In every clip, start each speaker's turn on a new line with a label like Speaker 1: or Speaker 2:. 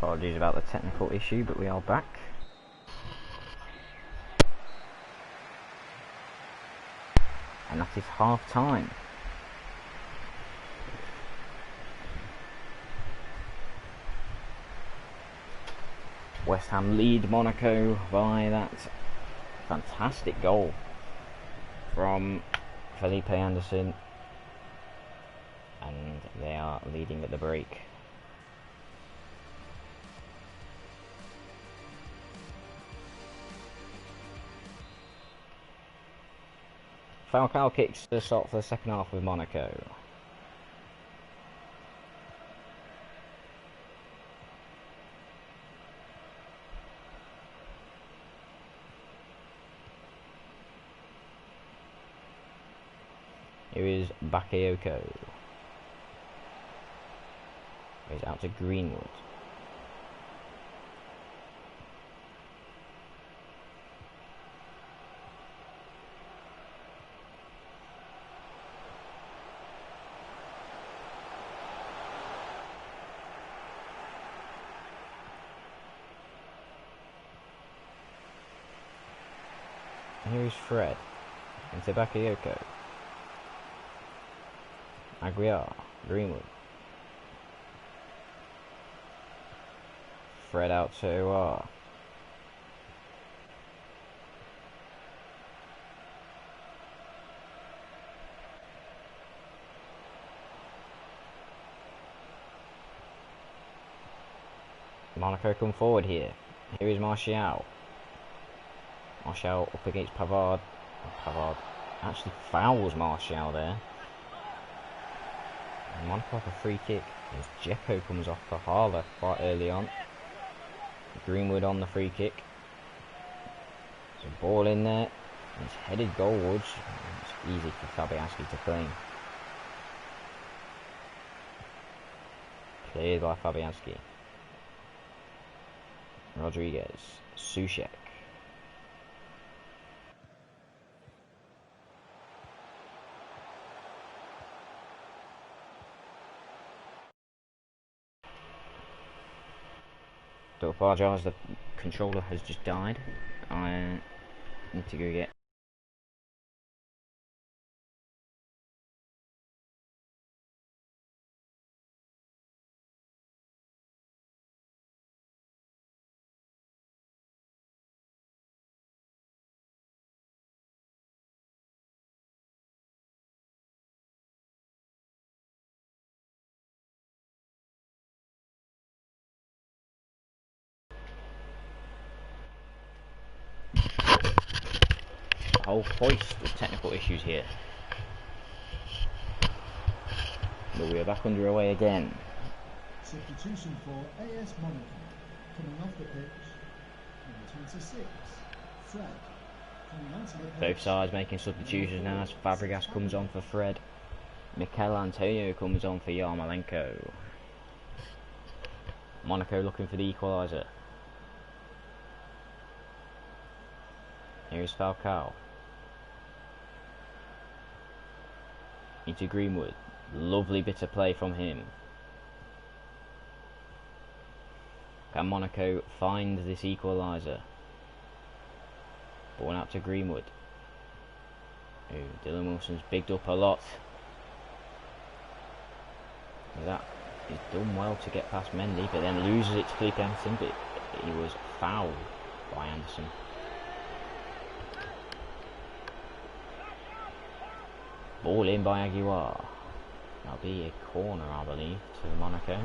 Speaker 1: Apologies about the technical issue, but we are back. And that is half time. West Ham lead Monaco by that fantastic goal from Felipe Anderson, and they are leading at the break. Falcao kicks the start for the second half with Monaco. Here is Bakayoko. Goes out to Greenwood. Here is Fred into Bakayoko. Aguiar, Greenwood. Fred out to Monaco come forward here. Here is Martial. Martial up against Pavard. Pavard actually fouls Martial there. And Monaco have a free kick as Dzeko comes off for Harler quite early on. Greenwood on the free kick. There's a ball in there. It's headed goalwards. It's easy for Fabianski to claim. Cleared by Fabianski. Rodriguez. Soucek. Do apologise, the controller has just died. I need to go get a whole hoist of technical issues here. But we are back underway again.
Speaker 2: Substitution for AS Monaco. Coming off the pitch, number 26, Fred. Coming onto the pitch,
Speaker 1: Both sides making substitutions now as Fabregas comes on for Fred. Mikel Antonio comes on for Yarmolenko. Monaco looking for the equaliser. Here's Falcao. Into Greenwood. Lovely bit of play from him. Can Monaco find this equaliser? Ball out to Greenwood. Ooh, Dylan Wilson's bigged up a lot. That he's done well to get past Mendy, but then loses it to Felipe Anderson, but he was fouled by Anderson. Ball in by Aguiar. That'll be a corner, I believe, to Monaco.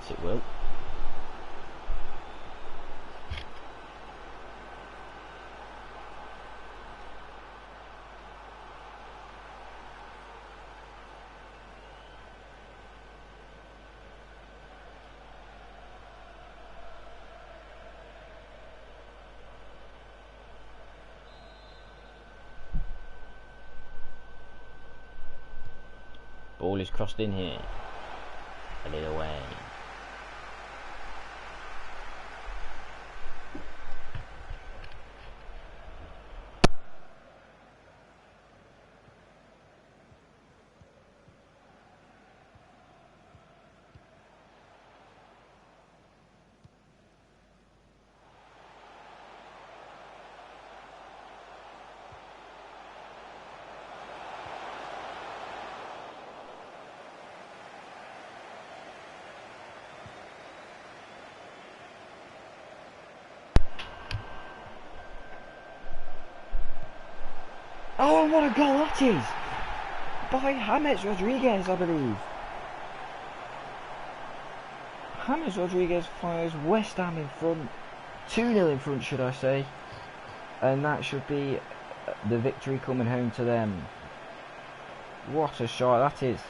Speaker 1: Yes, it will. Ball is crossed in here. Headed away. Oh, what a goal that is! By James Rodriguez, I believe. James Rodriguez fires West Ham in front. 2-0 in front, should I say. And that should be the victory coming home to them. What a shot that is.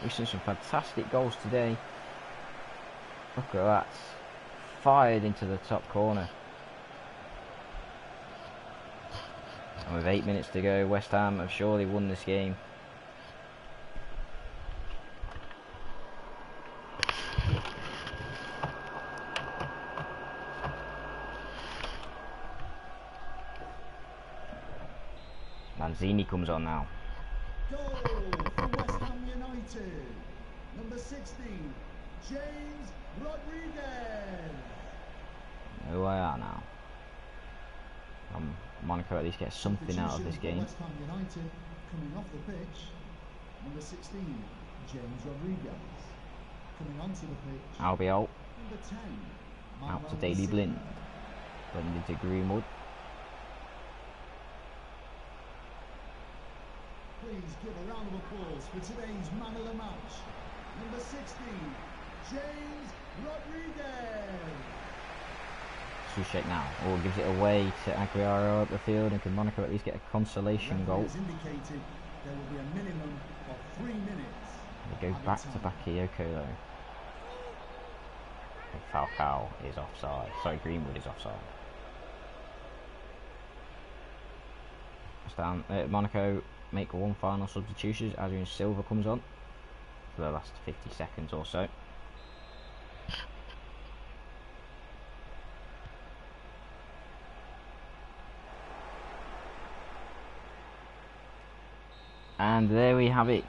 Speaker 1: We've seen some fantastic goals today. Look at that. Fired into the top corner. And with 8 minutes to go, West Ham have surely won this game. Lanzini comes on now.
Speaker 2: Goal for West Ham United. Number 16, James Rodriguez.
Speaker 1: Who I are now. Monaco at least gets something out of this game.
Speaker 2: West Ham United coming off the pitch. Number 16, James Rodriguez. Coming onto the pitch.
Speaker 1: Albiol.
Speaker 2: Number 10,
Speaker 1: Out to Daily Blind. Blended to Greenwood.
Speaker 2: Please give a round of applause for today's man of the match. Number 16, James Rodriguez.
Speaker 1: Soucek now. Or gives it away to Aguero up the field, and can Monaco at least get a consolation goal?
Speaker 2: Indicated there will be a minimum of 3 minutes.
Speaker 1: It goes back to Bakayoko though. And Falcao is offside. Sorry, Greenwood is offside. Monaco make one final substitution. Adrian Silva comes on for the last 50 seconds or so. And there we have it.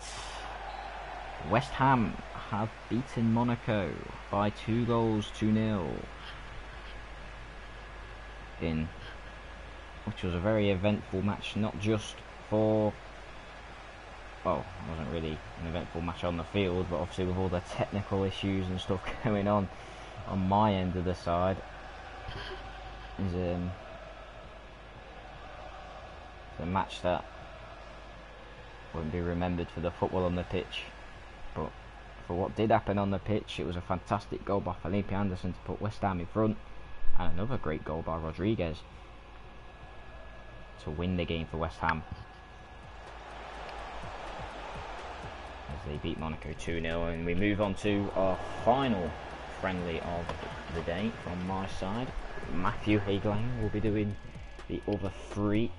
Speaker 1: West Ham have beaten Monaco by 2 goals to 0 in which was a very eventful match, not just for, well, it wasn't really an eventful match on the field, but obviously with all the technical issues and stuff going on my end of the side, is a match that won't be remembered for the football on the pitch, but for what did happen on the pitch, it was a fantastic goal by Felipe Anderson to put West Ham in front, and another great goal by Rodriguez to win the game for West Ham as they beat Monaco 2-0. And we move on to our final friendly of the day from my side. Matthew Hageline will be doing the other 3.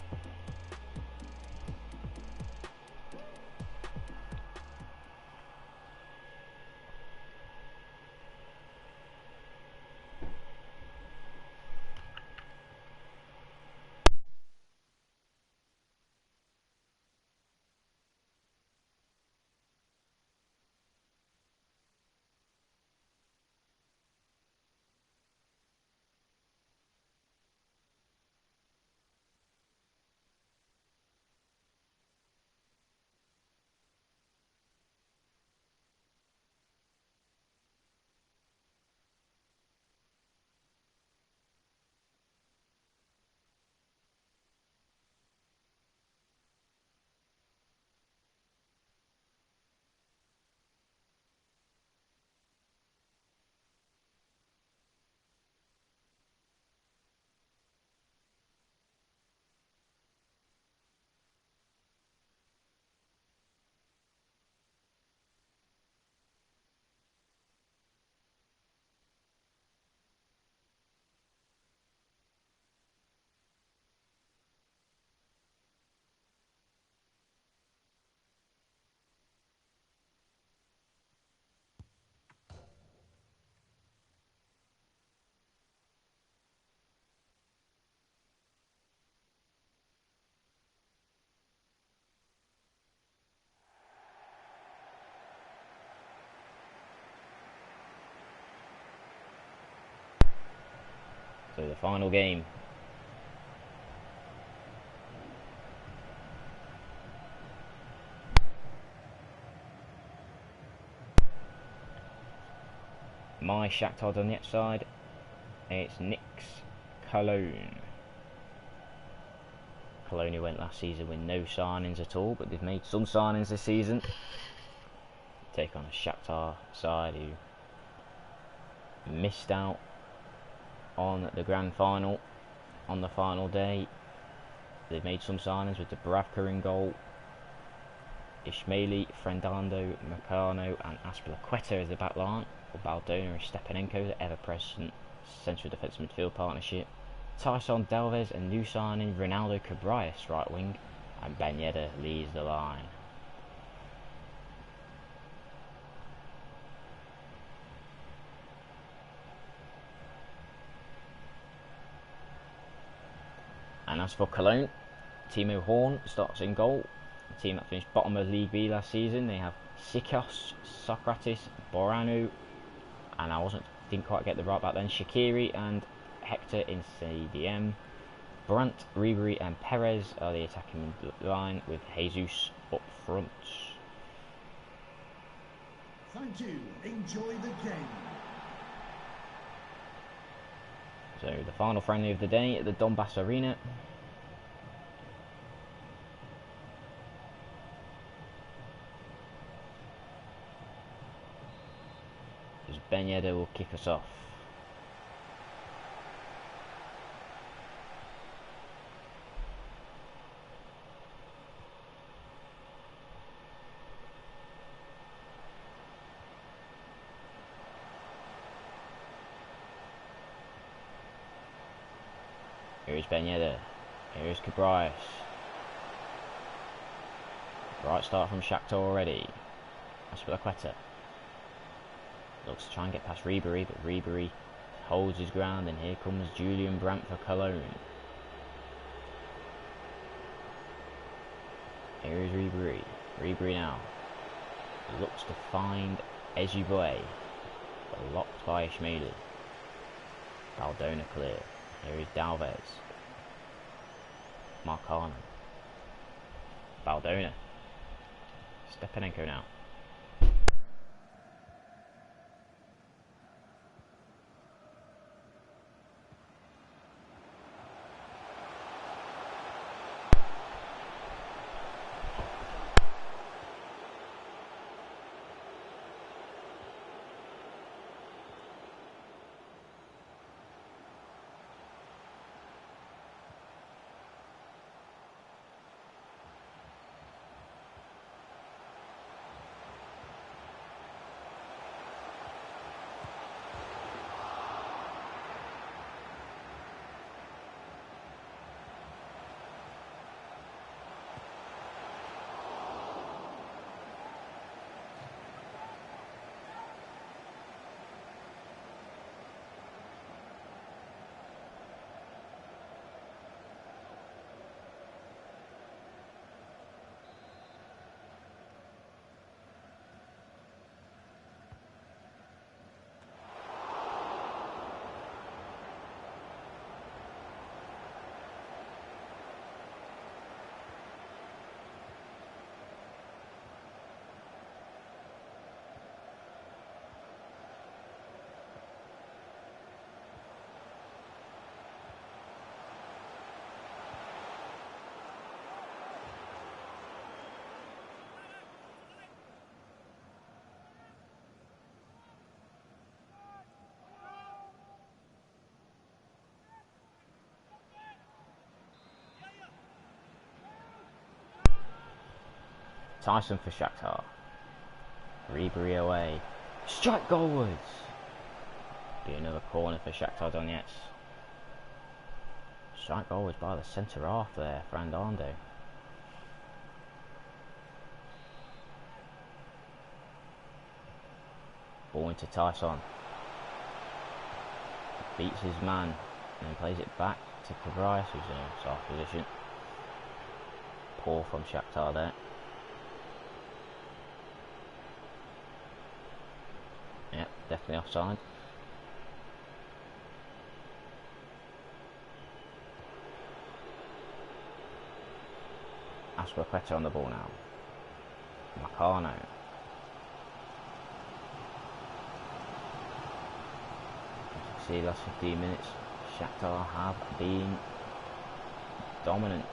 Speaker 1: So the final game. My Shakhtar Donetsk side, it's Nick's Cologne. Cologne went last season with no signings at all, but they've made some signings this season. Take on a Shakhtar side who missed out on the grand final on the final day. They've made some signings with Dubravka in goal, Ismaili, Frendando, Meccano and Aspilicueta as the back line, or Baldona and Stepanenko, the ever-present central defensive midfield partnership. Tyson Dalvez and new signing Ronaldo Cabrias right wing, and Ben Yedder leads the line. And as for Cologne, Timo Horn starts in goal. The team that finished bottom of League B last season. They have Sikos, Socrates, Boranu, and didn't quite get the right back then, Shaqiri and Hector in CDM. Brandt, Ribery and Perez are the attacking line with Jesus up front.
Speaker 2: Thank you. Enjoy the game.
Speaker 1: So the final friendly of the day at the Donbass Arena. As Ben Yedder will kick us off. Here is Ben Yedder. Here is Cabrias. Right start from Shakhtar already. Aspilicueta looks to try and get past Ribery, but Ribery holds his ground, and here comes Julian Brandt for Cologne. Here is Ribery. Ribery now looks to find Ejibue, blocked by Ismaili. Baldona clear. Here is Dalvez. Marcano. Baldona. Stepanenko now. Tyson for Shakhtar. Ribery away. Strike goalwards. Be another corner for Shakhtar Donetsk. Strike goalwards by the centre half there, Frandando. Ball into Tyson. Beats his man and then plays it back to Cabrias, who's in a soft position. Poor from Shakhtar there. Yep, definitely offside. Aspilicueta on the ball now. Marcano. See, last 15 minutes, Shakhtar have been dominant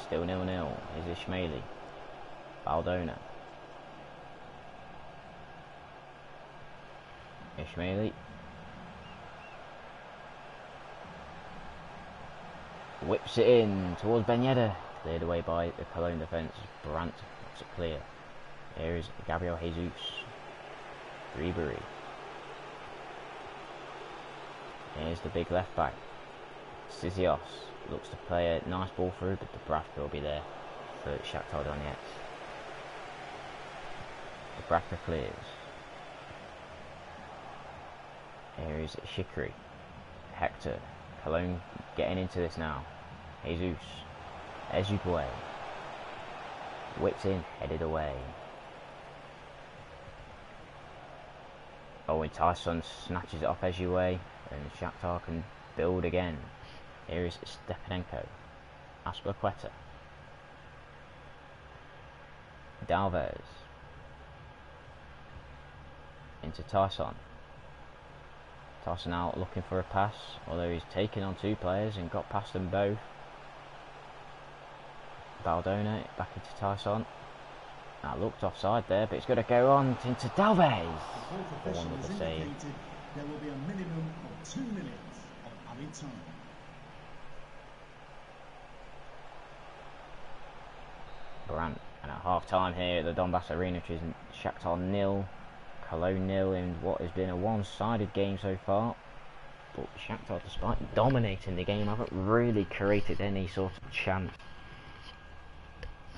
Speaker 1: Still 0-0. Is Ismaili. Baldona. Ismaili. Whips it in towards Ben Yedder. Cleared away by the Cologne defence. Brandt lets it clear. Here is Gabriel Jesus. Ribery. Here's the big left back. Sizios looks to play a nice ball through, but Dubravka will be there for Shakhtar Donetsk. Dubravka clears. Here is Shikri. Hector. Cologne getting into this now. Jesus. Ezugwe. Whipped in, headed away. Oh, and Tyson snatches it off Ezugwe, and Shakhtar can build again. Here is Stepanenko. Aspilicueta. Dalvez. Into Tyson. Tyson out looking for a pass, although he's taken on two players and got past them both. Baldona back into Tyson. That looked offside there, but it's going to go on into Dalvez. One with the save.
Speaker 2: There will be a minimum of 2 minutes of added time.
Speaker 1: Brandt. And at half time here at the Donbass Arena, which is Shakhtar 0, Cologne 0 in what has been a one-sided game so far. But Shakhtar, despite dominating the game, haven't really created any sort of chance.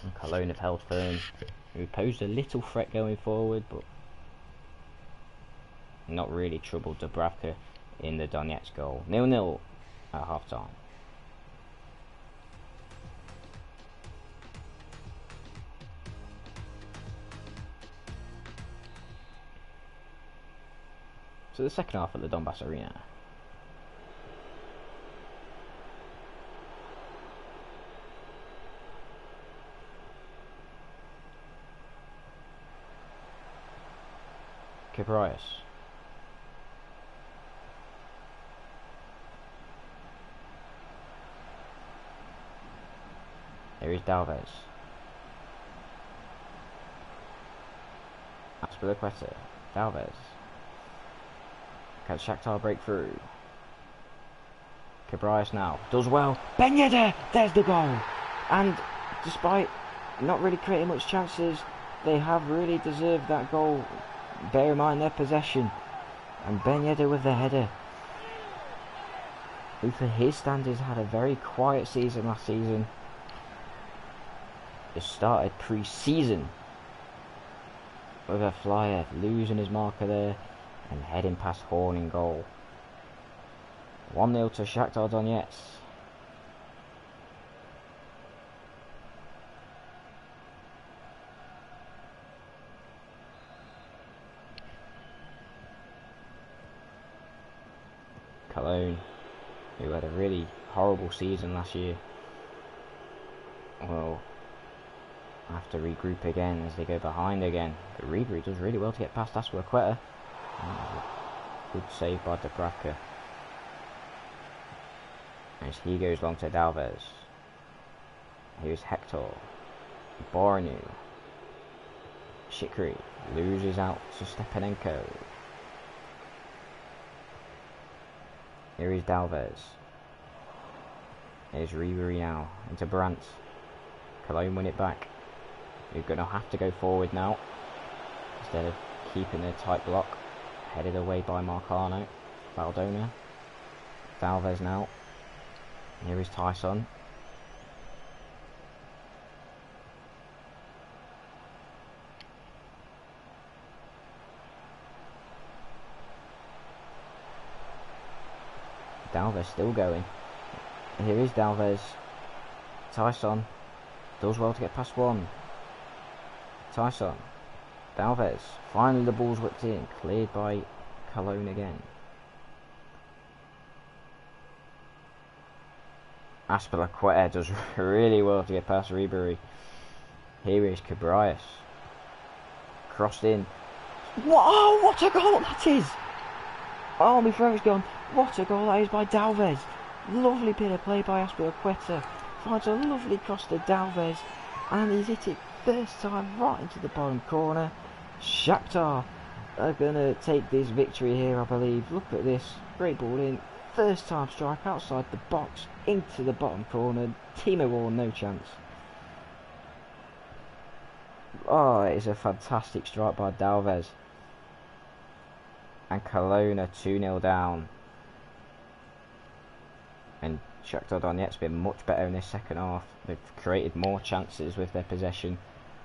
Speaker 1: And Cologne have held firm. We posed a little threat going forward, but not really troubled Dubravka in the Donetsk goal. 0-0 at half time. So the second half at the Donbass Arena. Kibrias. Here is Dalvez. Aspilicueta. Dalvez. Can Shakhtar break through? Kibrias now. Does well. Ben Yedder! There's the goal! And despite not really creating much chances, they have really deserved that goal. Bear in mind their possession. And Ben Yedder with the header, who for his standards had a very quiet season last season. Just started pre-season with a flyer, losing his marker there and heading past Horn in goal. 1-0 to Shakhtar Donetsk. Cologne, who had a really horrible season last year, will have to regroup again as they go behind again. But Ribery does really well to get past Aspilicueta. Good save by Dubravka. As he goes long to Dalvez. Here's Hector. Bornu. Shikri loses out to Stepanenko. Here is Dalvez. Here's Ribery now into Brandt. Cologne win it back. You're going to have to go forward now instead of keeping their tight block. Headed away by Marcano. Baldona. Dalvez now. Here is Tyson. Dalvez still going. Here is Dalvez. Tyson does well to get past one. Tyson. Dalvez. Finally the ball's whipped in. Cleared by Cologne again. Aspilicueta does really well to get past Ribery. Here is Kibrias. Crossed in. Oh, what a goal that is! Oh, my throat's gone. What a goal that is by Dalvez. Lovely bit of play by Aspilicueta. finds a lovely cross to Dalvez, and he's hit it first time right into the bottom corner. Shakhtar are going to take this victory here, I believe. Look at this, great ball in, first time strike outside the box into the bottom corner. Timo Werner, no chance. Oh, it is a fantastic strike by Dalvez. And Cologne are 2-0 down. And Shakhtar Donetsk's been much better in this second half. They've created more chances with their possession,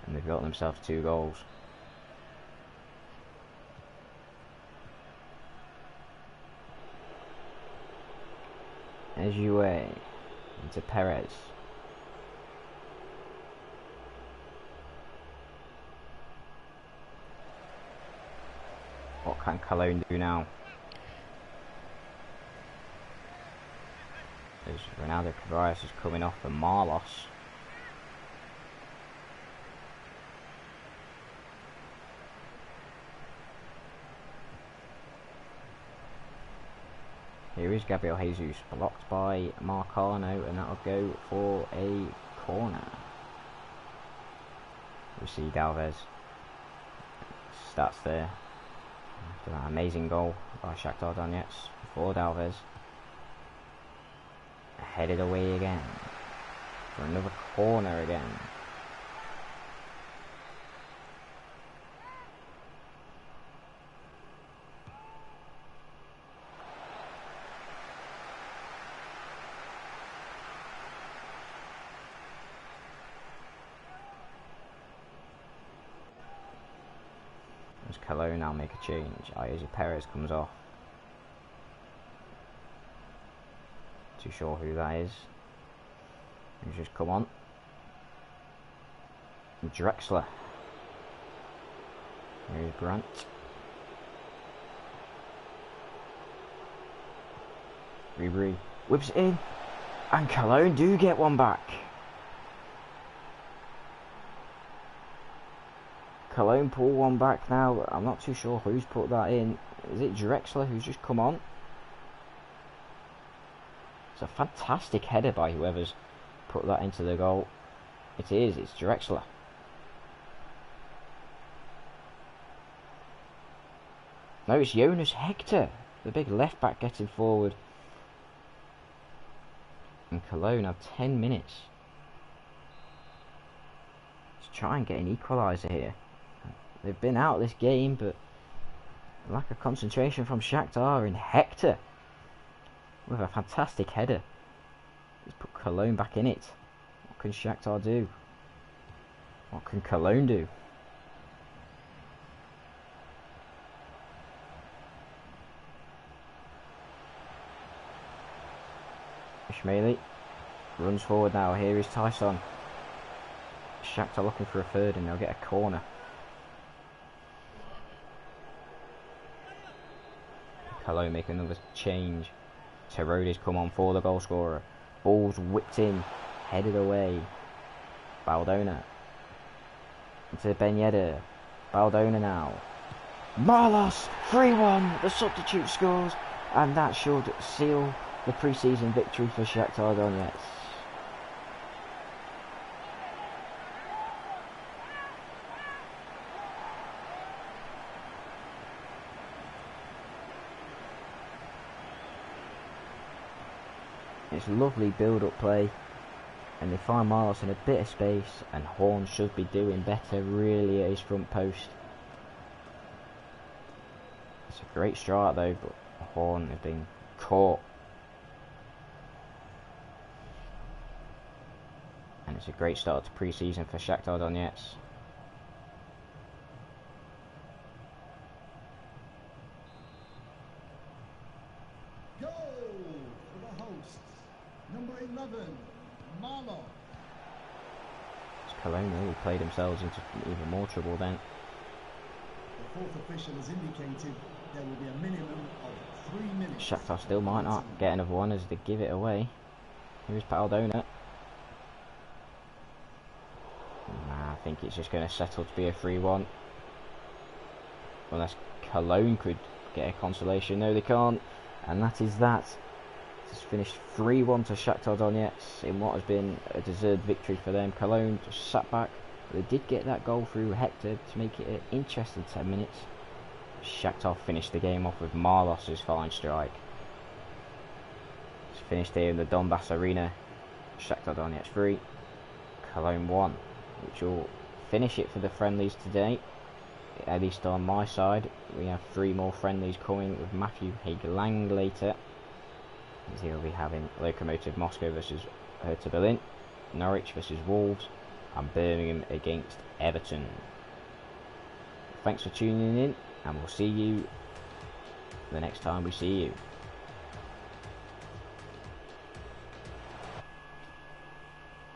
Speaker 1: and they've got themselves 2 goals. Ejue into Perez. What can Cologne do now? As Ronaldo Cabarrus is coming off for Marlos. Here is Gabriel Jesus, blocked by Marcano, and that'll go for a corner. We see Dalvez. Stats there. After that amazing goal by Shakhtar Donetsk for Dalvez. Headed away again for another corner again. As Cologne now make a change. Iosi Perez comes off. Too sure who that is. He's just come on. Drexler. Here's Grant. Ribery whips it in, and Cologne do get one back. Cologne pull one back now. I'm not too sure who's put that in. Is it Drexler who's just come on? It's a fantastic header by whoever's put that into the goal. It is, it's Drexler. No, it's Jonas Hector, the big left back getting forward. And Cologne have 10 minutes to try and get an equaliser here. They've been out this game, but lack of concentration from Shakhtar, and Hector with a fantastic header. He's put Cologne back in it. What can Shakhtar do? What can Cologne do? Ishmaeli runs forward now. Here is Tyson. Shakhtar looking for a third, and they'll get a corner. Cologne make another change. Terodes come on for the goal scorer. Ball's whipped in, headed away. Baldona into Ben Yedder. Baldona now. Marlos 3-1. The substitute scores, and that should seal the pre-season victory for Shakhtar Donetsk. It's lovely build-up play, and they find Marlos in a bit of space, and Horn should be doing better really at his front post. It's a great strike though, but Horn has been caught. And it's a great start to pre-season for Shakhtar Donetsk.
Speaker 2: Number 11, Marlos.
Speaker 1: Cologne really played themselves into even more trouble then.
Speaker 2: The fourth official has indicated there will be a minimum of 3 minutes.
Speaker 1: Shakhtar still might not get another one as they give it away. Here's Baldona. Nah, I think it's just going to settle to be a 3-1. Unless Cologne could get a consolation. No, they can't. And that is that. It's finished 3-1 to Shakhtar Donetsk in what has been a deserved victory for them. Cologne just sat back. They did get that goal through Hector to make it an interesting 10 minutes. Shakhtar finished the game off with Marlos' fine strike. It's finished here in the Donbass Arena. Shakhtar Donetsk 3, Cologne 1, which will finish it for the friendlies today. At least on my side, we have 3 more friendlies coming with Matthew Haig-Lang later. As he'll be having Lokomotiv Moscow versus Hertha Berlin, Norwich versus Wolves, and Birmingham against Everton. Thanks for tuning in, and we'll see you the next time we see you.